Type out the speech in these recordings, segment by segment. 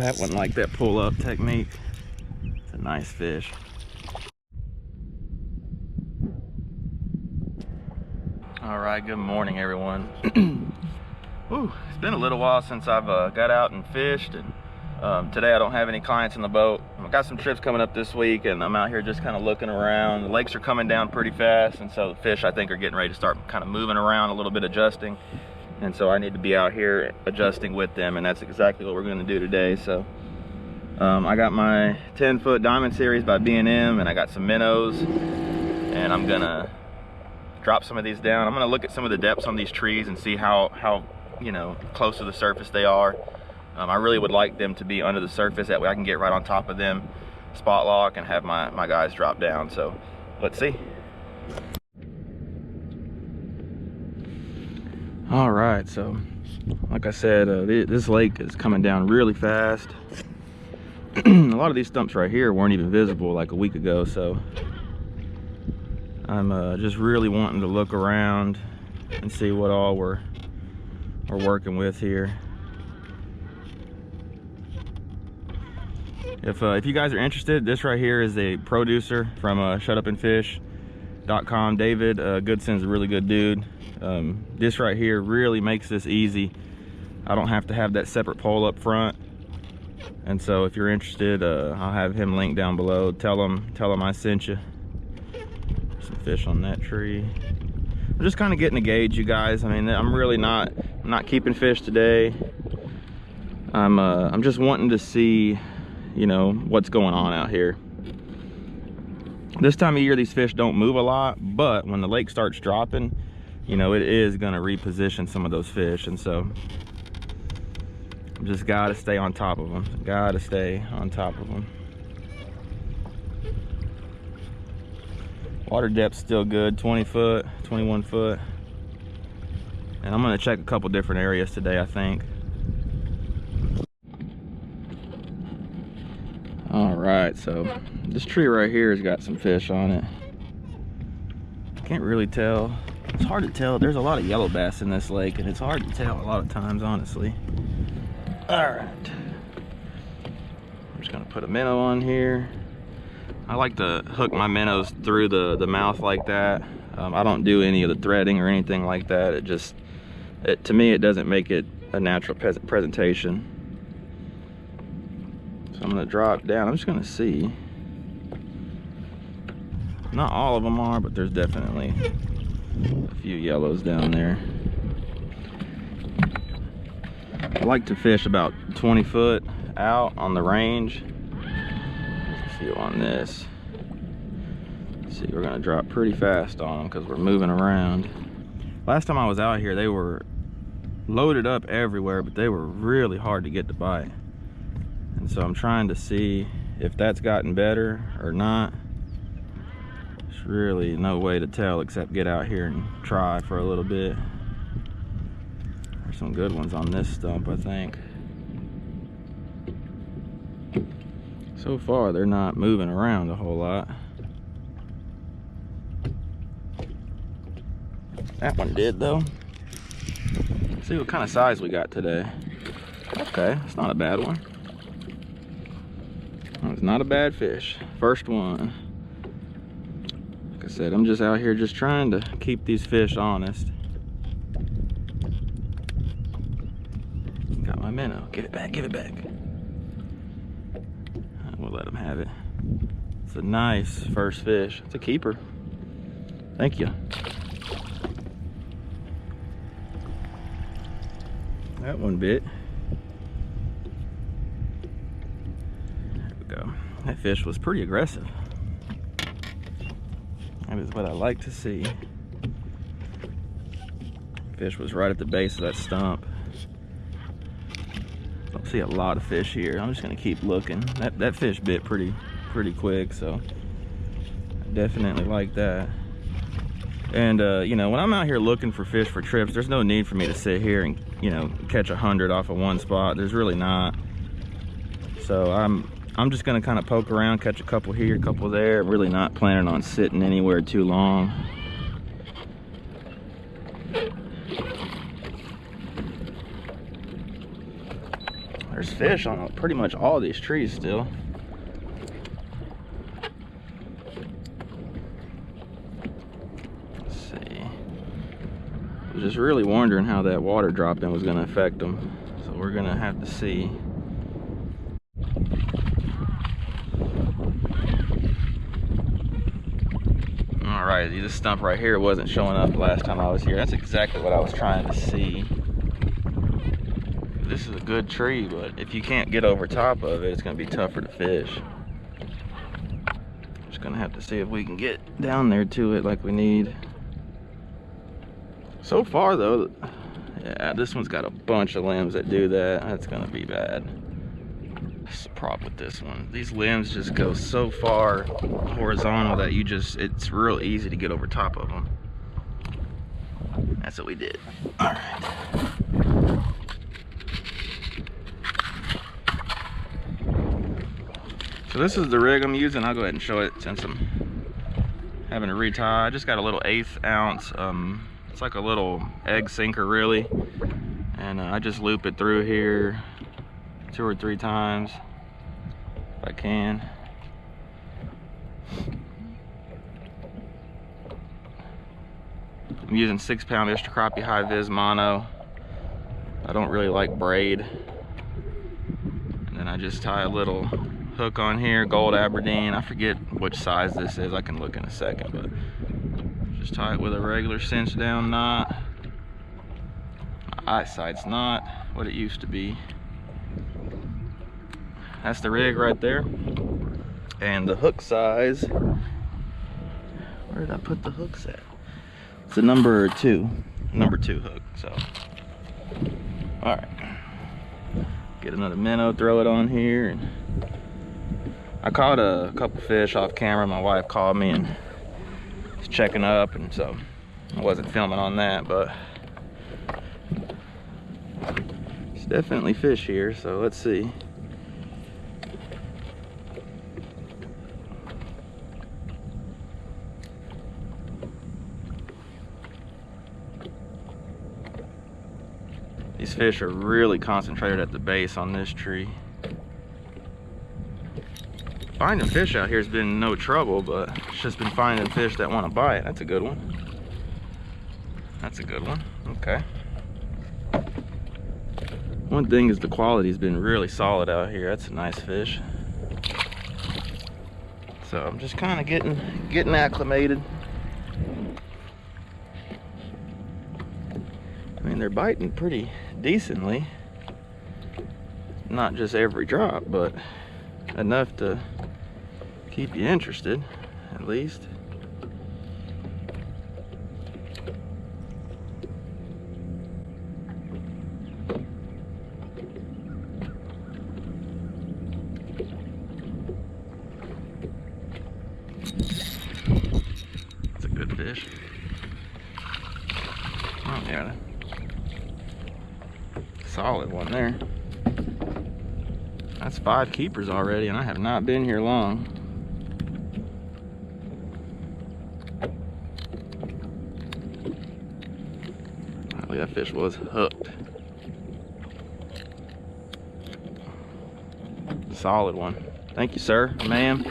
that one like that pull-up technique. It's a nice fish. All right, good morning, everyone. Whew, it's been a little while since I've got out and fished, and today I don't have any clients in the boat. I've got some trips coming up this week, and I'm out here just kind of looking around. The lakes are coming down pretty fast, and so the fish, I think, are getting ready to start kind of moving around a little bit, adjusting. And so I need to be out here adjusting with them, and that's exactly what we're going to do today. So I got my 10-foot Diamond Series by B&M, and I got some minnows, and I'm gonna drop some of these down. I'm gonna look at some of the depths on these trees and see how you know, close to the surface they are. I really would like them to be under the surface, that way I can get right on top of them, spot lock, and have my guys drop down. So let's see. All right, so like I said, this lake is coming down really fast. A lot of these stumps right here weren't even visible like a week ago, so I'm just really wanting to look around and see what all we're working with here. If you guys are interested, this right here is a producer from shutupandfish.com. David Goodson's a really good dude. This right here really makes this easy. I don't have to have that separate pole up front, and so if you're interested, I'll have him linked down below. Tell him I sent you. Some fish on that tree. I'm just kind of getting a gauge, you guys. I mean, I'm really not keeping fish today. I'm just wanting to see, you know, what's going on out here. This time of year these fish don't move a lot, but when the lake starts dropping, you know, it is going to reposition some of those fish, and so just gotta stay on top of them. Gotta stay on top of them. Water depth's still good, 20 foot, 21 foot. And I'm gonna check a couple different areas today, I think. All right, so this tree right here has got some fish on it. Can't really tell. It's hard to tell. There's a lot of yellow bass in this lake, and it's hard to tell a lot of times, honestly. All right, I'm just gonna put a minnow on here. I like to hook my minnows through the mouth like that. I don't do any of the threading or anything like that. To me, it doesn't make it a natural presentation. So I'm gonna drop down. I'm just gonna see. Not all of them are, but there's definitely a few yellows down there. I like to fish about 20 foot out on the range. Let's see on this. Let's see, we're gonna drop pretty fast on them because we're moving around. Last time I was out here, they were loaded up everywhere, but they were really hard to get to bite. And so I'm trying to see if that's gotten better or not. There's really no way to tell except get out here and try for a little bit. There's some good ones on this stump, I think. So far, they're not moving around a whole lot. That one did, though. Let's see what kind of size we got today. Okay, it's not a bad one. It's not a bad fish. First one. Like I said, I'm just out here just trying to keep these fish honest. Got my minnow. Give it back, give it back. We'll let him have it. It's a nice first fish. It's a keeper. Thank you. That one bit. There we go. That fish was pretty aggressive. That is what I like to see. Fish was right at the base of that stump. Don't see a lot of fish here. I'm just gonna keep looking. That fish bit pretty quick, so I definitely like that. And you know, when I'm out here looking for fish for trips, there's no need for me to sit here and, you know, catch 100 off of one spot. There's really not. So I'm just gonna kind of poke around, catch a couple here, a couple there. Really not planning on sitting anywhere too long. There's fish on pretty much all these trees still. Let's see. I was just really wondering how that water drop-in was going to affect them. So we're going to have to see. Alright, this stump right here wasn't showing up last time I was here. That's exactly what I was trying to see. This is a good tree, but if you can't get over top of it, it's going to be tougher to fish. Just going to have to see if we can get down there to it like we need. So far though, yeah, this one's got a bunch of limbs that do that. That's going to be bad. That's the problem with this one. These limbs just go so far horizontal that it's real easy to get over top of them. That's what we did. All right. So this is the rig I'm using. I'll go ahead and show it since I'm having to retie. I just got a little 1/8 ounce. It's like a little egg sinker really. And I just loop it through here 2 or 3 times if I can. I'm using 6-pound extra crappie high vis mono. I don't really like braid. And then I just tie a little hook on here, gold Aberdeen. I forget which size this is. I can look in a second, but just tie it with a regular cinch down knot. My eyesight's not what it used to be. That's the rig right there. And the hook size, where did I put the hooks at? It's a number 2 hook. So all right, get another minnow, throw it on here. And I caught a couple fish off camera. My wife called me and was checking up, and so I wasn't filming on that, but it's definitely fish here. So let's see. These fish are really concentrated at the base on this tree. Finding fish out here has been no trouble, but it's just been finding fish that want to bite. That's a good one. That's a good one. Okay. One thing is the quality's been really solid out here. That's a nice fish. So I'm just kind of getting acclimated. I mean, they're biting pretty decently. Not just every drop, but enough to keep you interested, at least. That's a good fish. Oh, yeah. Solid one there. That's 5 keepers already, and I have not been here long. Apparently that fish was hooked. Solid one. Thank you, sir, ma'am.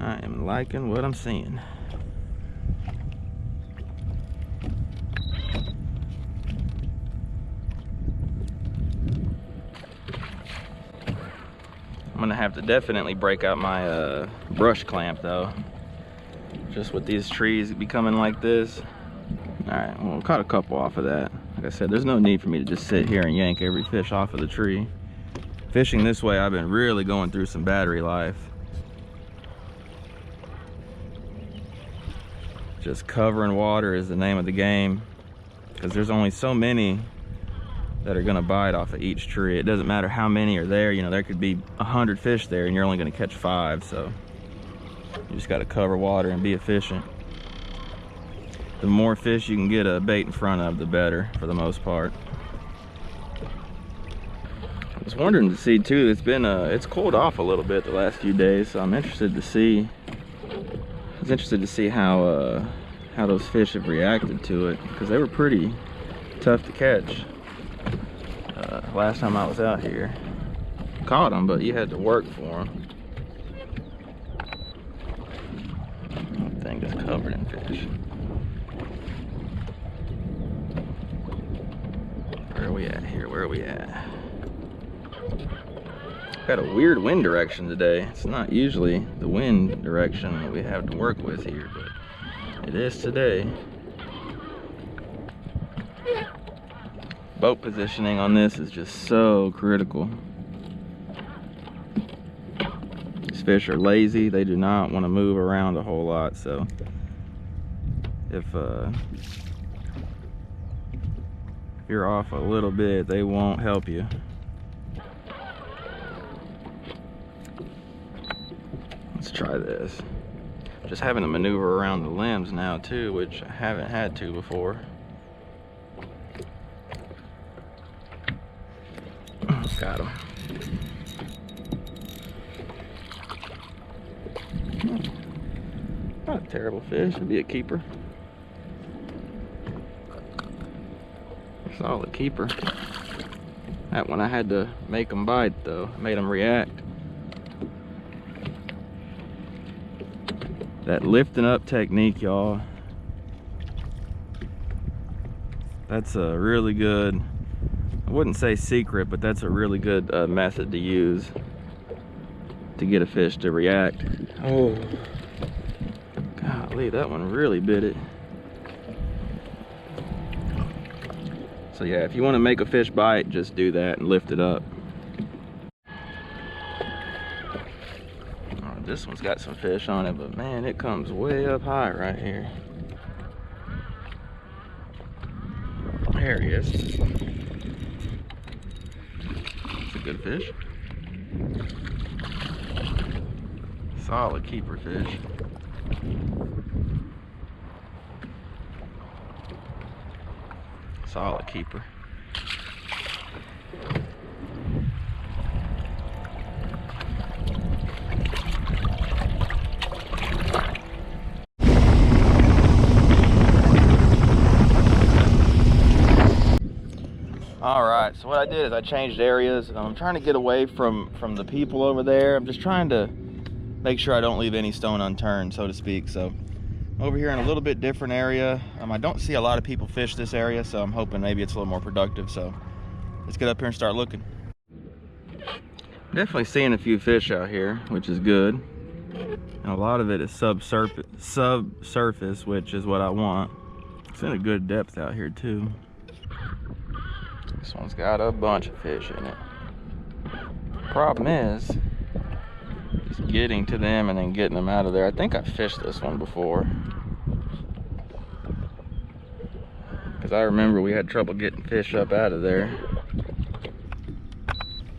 I am liking what I'm seeing. I'm gonna have to definitely break out my brush clamp though. Just with these trees becoming like this. All right, well, we caught a couple off of that. Like I said, there's no need for me to just sit here and yank every fish off of the tree. Fishing this way, I've been really going through some battery life. Just covering water is the name of the game, because there's only so many that are gonna bite off of each tree. It doesn't matter how many are there. You know, there could be 100 fish there and you're only gonna catch 5, so you just gotta cover water and be efficient. The more fish you can get a bait in front of, the better, for the most part. I was wondering to see too, it's cooled off a little bit the last few days, so I'm interested to see. I was interested to see how those fish have reacted to it, because they were pretty tough to catch. Last time I was out here, caught them, but you had to work for them. That thing is covered in fish. Where are we at here? Where are we at? Got a weird wind direction today. It's not usually the wind direction that we have to work with here, but it is today. Boat positioning on this is just so critical. These fish are lazy. They do not want to move around a whole lot, so if you're off a little bit, they won't help you. Let's try this. Just having to maneuver around the limbs now too, which I haven't had to before. Got him. Not a terrible fish. It'd be a keeper. Solid keeper. That one I had to make them bite though. Made them react. That lifting up technique, y'all. That's a really good, I wouldn't say secret, but that's a really good method to use to get a fish to react. Oh, golly, that one really bit it. So yeah, if you want to make a fish bite, just do that and lift it up. Oh, this one's got some fish on it, but man, it comes way up high right here. There he is. It's a good fish. Solid keeper fish. Solid keeper. All right, so what I did is I changed areas. I'm trying to get away from the people over there. I'm just trying to make sure I don't leave any stone unturned, so to speak. So over here in a little bit different area. I don't see a lot of people fish this area, so I'm hoping maybe it's a little more productive. So let's get up here and start looking. Definitely seeing a few fish out here, which is good. And a lot of it is subsurface, which is what I want. It's in a good depth out here too. This one's got a bunch of fish in it. Problem is just getting to them and then getting them out of there. I think I fished this one before, because I remember we had trouble getting fish up out of there.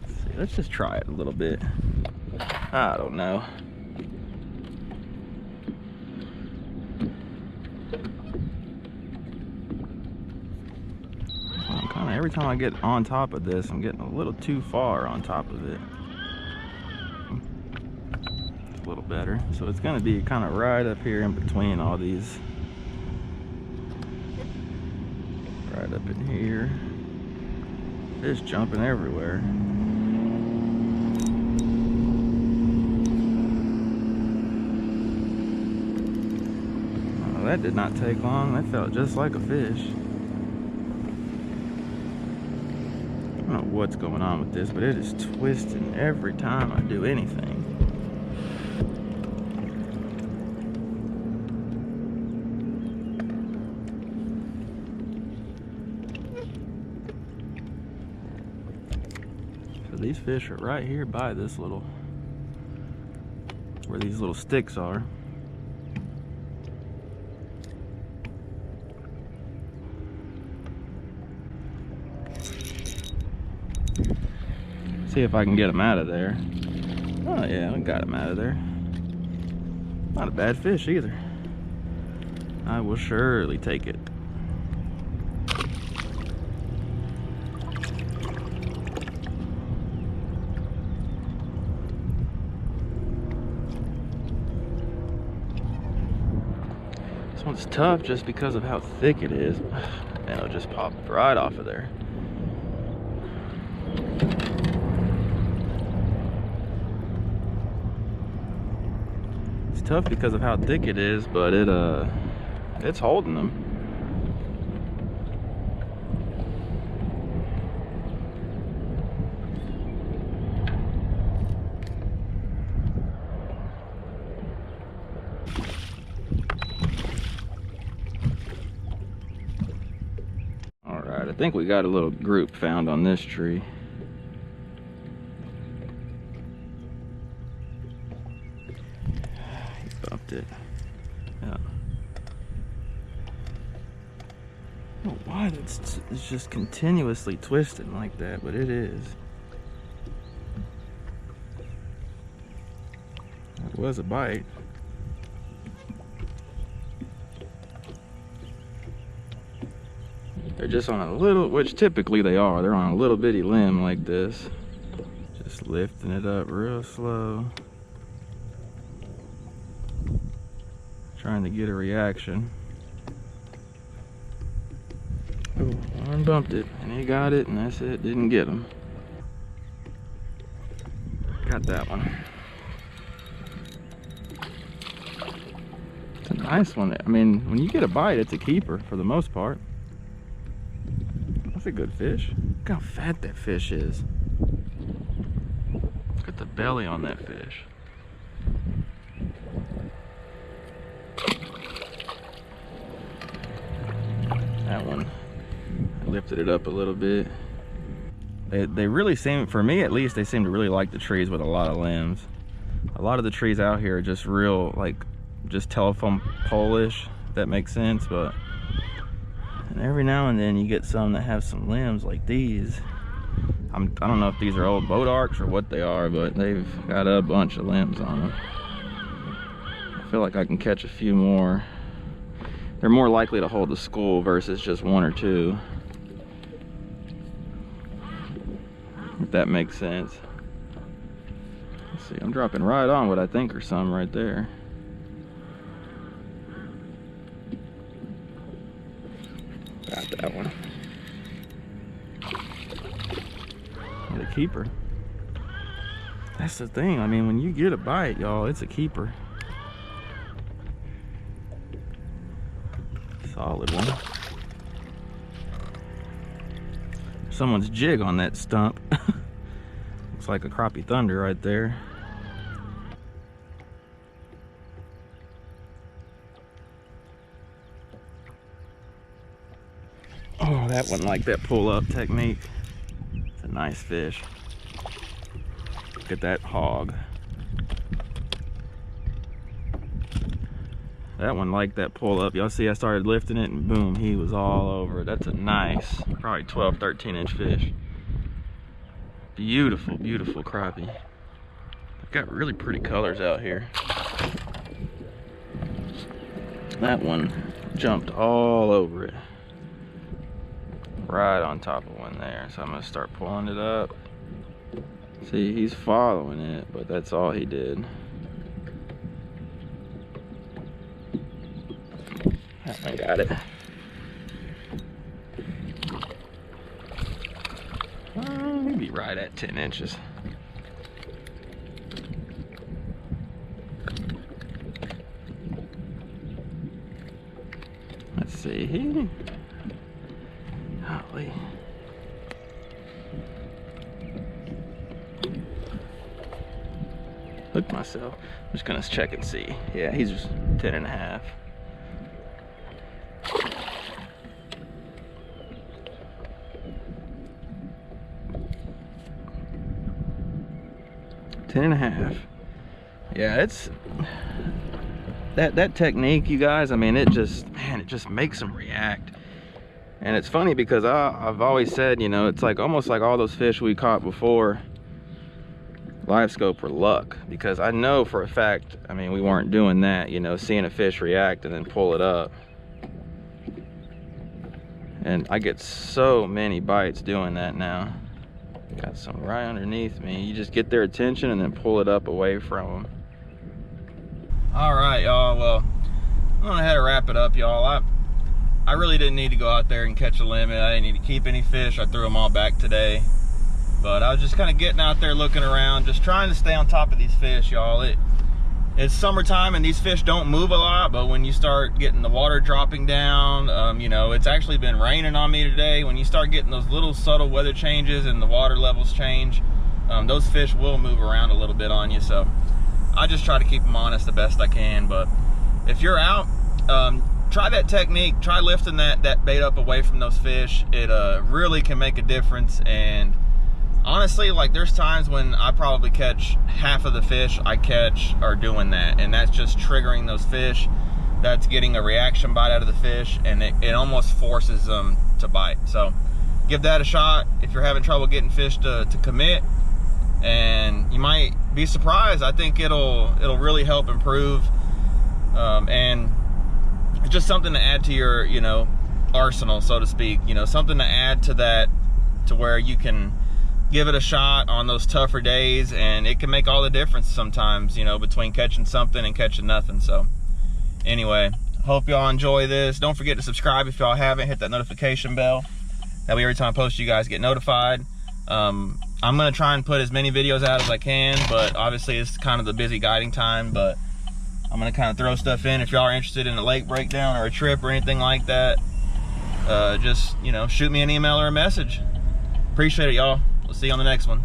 Let's see, let's just try it a little bit. I don't know. Every time I get on top of this, I'm getting a little too far on top of it. It's a little better. So it's going to be kind of right up here in between all these. Right up in here. Fish jumping everywhere. Oh, that did not take long. That felt just like a fish. I don't know what's going on with this, but it is twisting every time I do anything. So these fish are right here by this little, where these little sticks are. See if I can get them out of there. Oh yeah, I got them out of there. Not a bad fish either. I will surely take it. This one's tough just because of how thick it is. and it'll just pop right off of there. It's tough because of how thick it is, but it's holding them. I think we got a little group found on this tree. He bumped it. Yeah. I don't know why it's just continuously twisting like that, but it is. That was a bite. They're just on a little, which typically they are, they're on a little bitty limb like this. Just lifting it up real slow. Trying to get a reaction. Oh, one bumped it, and he got it, and that's it, didn't get him. Got that one. It's a nice one. I mean, when you get a bite, it's a keeper for the most part. That's a good fish. Look how fat that fish is. Look at the belly on that fish. That one, I lifted it up a little bit. They really seem, for me at least, they seem to really like the trees with a lot of limbs. A lot of the trees out here are just real, like, just telephone pole-ish, if that makes sense, but and every now and then you get some that have some limbs like these. I don't know if these are old boat arcs or what they are, but they've got a bunch of limbs on them. I feel like I can catch a few more. They're more likely to hold the school versus just one or two, if that makes sense. Let's see, I'm dropping right on what I think are some right there. Got that one. The keeper. That's the thing. I mean, when you get a bite, y'all, it's a keeper. Solid one. Someone's jig on that stump. Looks like a crappie thunder right there. Oh, that one like that pull-up technique. It's a nice fish. Look at that hog. That one liked that pull-up. Y'all see I started lifting it and boom, he was all over it. That's a nice, probably 12, 13-inch fish. Beautiful, beautiful crappie. I've got really pretty colors out here. That one jumped all over it. Right on top of one there. So I'm gonna start pulling it up. See, he's following it, but that's all he did. I got it. Maybe right at 10 inches. Let's see. Golly. Hooked myself. I'm just gonna check and see. Yeah, he's just 10 and a half. Ten and a half. Yeah, it's that technique, you guys. I mean, it just makes them react. And it's funny because I've always said, you know, it's like almost like all those fish we caught before live scope were luck, because I know for a fact, I mean, we weren't doing that, you know, seeing a fish react and then pull it up. And I get so many bites doing that now. Got some right underneath me. You just get their attention and then pull it up away from them. All right, y'all. Well, I'm gonna have to wrap it up, y'all. I really didn't need to go out there and catch a limit. I didn't need to keep any fish. I threw them all back today. But I was just kind of getting out there looking around, just trying to stay on top of these fish, y'all. It's summertime and these fish don't move a lot, but when you start getting the water dropping down, you know, it's actually been raining on me today. When you start getting those little subtle weather changes and the water levels change, those fish will move around a little bit on you. So I just try to keep them honest the best I can. But if you're out, try that technique. Try lifting that bait up away from those fish. It really can make a difference. And honestly, like, there's times when I probably catch half of the fish I catch are doing that, and that's just triggering those fish. That's getting a reaction bite out of the fish, and it almost forces them to bite. So give that a shot if you're having trouble getting fish to commit, and you might be surprised. I think it'll really help improve, and it's just something to add to your, you know, arsenal, so to speak. You know, something to add to that, to where you can give it a shot on those tougher days, and it can make all the difference sometimes, you know, between catching something and catching nothing. So anyway, hope y'all enjoy this. Don't forget to subscribe if y'all haven't. Hit that notification bell. That way every time I post, you guys get notified. I'm gonna try and put as many videos out as I can, but obviously it's kind of the busy guiding time. But I'm gonna kind of throw stuff in. If y'all are interested in a lake breakdown or a trip or anything like that, just, you know, shoot me an email or a message. Appreciate it, y'all. We'll see you on the next one.